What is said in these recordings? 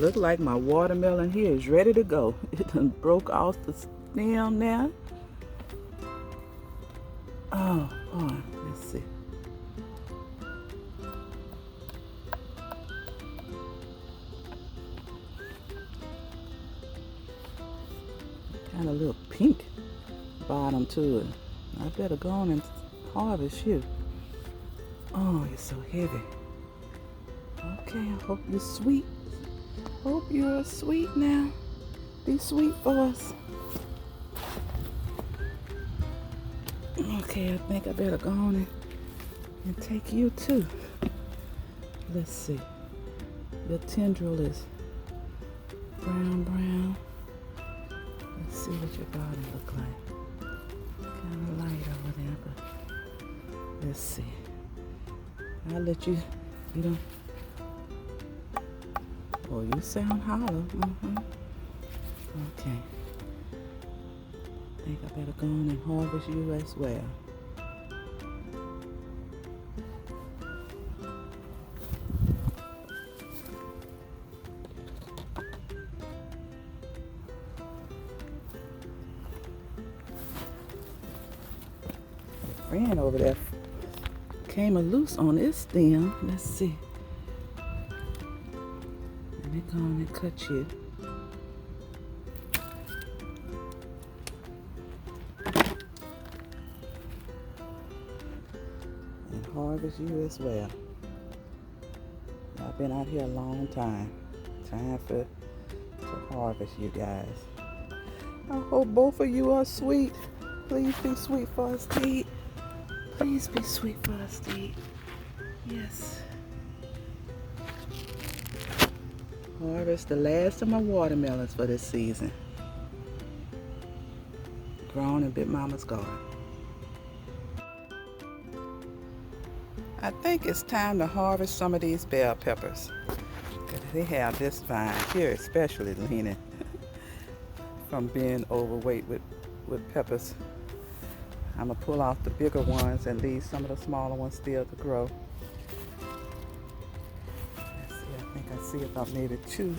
Look like my watermelon here is ready to go. It done broke off the stem now. Oh boy, let's see. Got a little pink bottom to it. I better go on and harvest you. Oh, you're so heavy. Okay, I hope you're sweet. Hope you're sweet now. Be sweet for us. Okay, I think I better go on and take you too. Let's see. Your tendril is brown. Let's see what your bottom look like. Kind of light over there, but let's see. I'll let you know. Oh, you sound hollow. Okay. I think I better go on and harvest you as well. The friend over there came loose on this stem. Let's see. Let me go on and cut you. And harvest you as well. I've been out here a long time. Time to harvest you guys. I hope both of you are sweet. Please be sweet for us to eat. Please be sweet for us to eat. Yes. Harvest the last of my watermelons for this season. Grown in Big Mama's garden. I think it's time to harvest some of these bell peppers. They have this vine here, especially leaning from being overweight with peppers. I'm gonna pull off the bigger ones and leave some of the smaller ones still to grow. Let's see, I think I see about maybe 2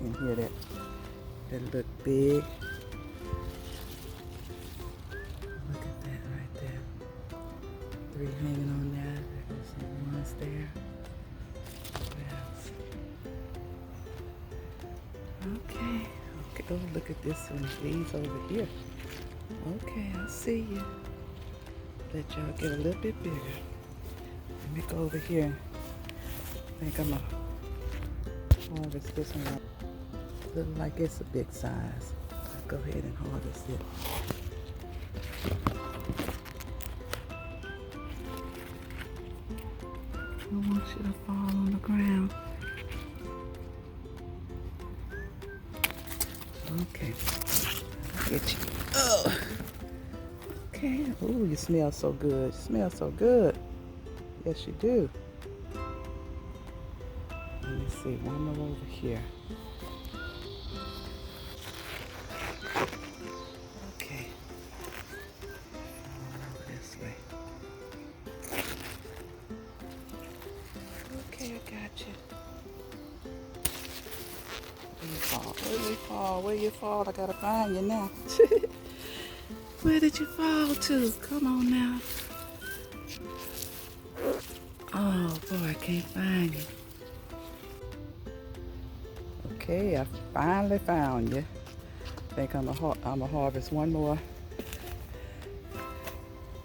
in here that look big. Look at that right there. 3 hanging on there. There's some ones there. Okay. Oh, look at this one. These over here. Okay, I see you. Let y'all get a little bit bigger. Let me go over here. I think I'm gonna harvest this one up. Looks like it's a big size. I'll go ahead and harvest it. I don't want you to fall on the ground. Okay. I'll get you. Oh. Okay. Ooh, you smell so good. You smell so good. Yes, you do. Let me see. One more over here. Okay. Over this way. Okay, I got you. Where you fall? Where you fall? Where you fall? I gotta find you now. Where did you fall to? Come on now. Oh boy, I can't find you. Okay, I finally found you. I think I'm gonna harvest one more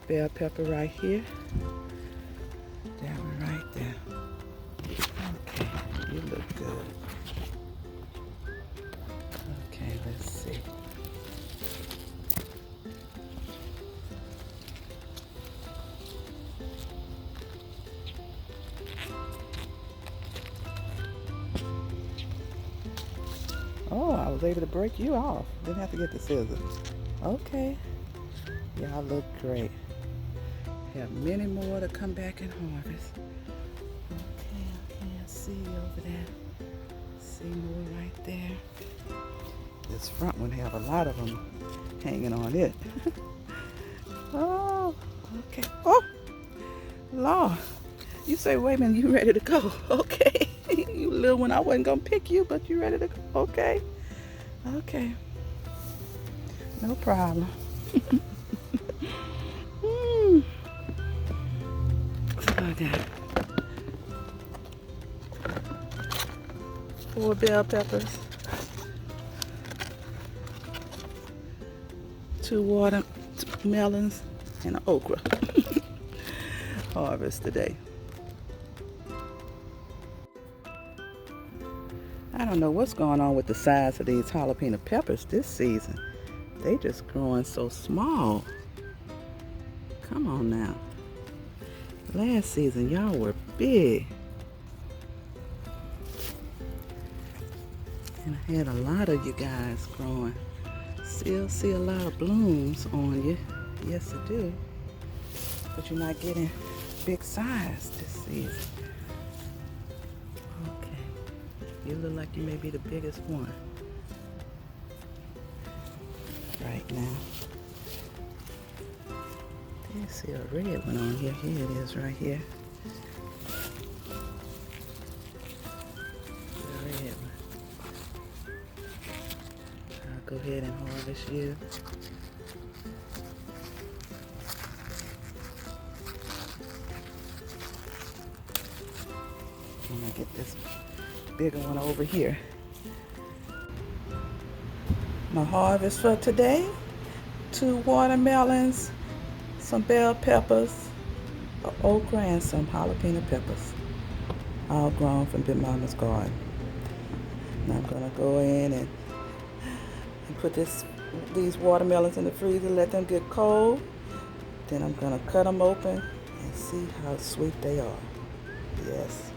bell pepper right here. That one right there. Okay, you look good. Okay, let's see. Oh, I was able to break you off. Didn't have to get the scissors. Okay. Y'all look great. Have many more to come back and harvest. Okay, I see you over there. See more right there. This front one have a lot of them hanging on it. Oh, okay. Oh, Lord. You say, wait a minute, you ready to go? Okay. You Little one, I wasn't gonna pick you, but you ready to go? Okay. Okay. No problem. Mm. So I got 4 bell peppers, 2 watermelons, and an okra. Harvest today. I don't know what's going on with the size of these jalapeno peppers this season. They just growing so small. Come on now. Last season, y'all were big. And I had a lot of you guys growing. Still see a lot of blooms on you. Yes, I do. But you're not getting big size this season. Okay. You look like you may be the biggest one right now. I see a red one on here. Here it is right here. The red one. I'll go ahead and harvest you. I'm gonna get this bigger one over here. My harvest for today: 2 watermelons, some bell peppers, an okra, and some jalapeno peppers, all grown from Big Mama's garden. And I'm gonna go in and put these watermelons in the freezer, let them get cold. Then I'm gonna cut them open and see how sweet they are. Yes.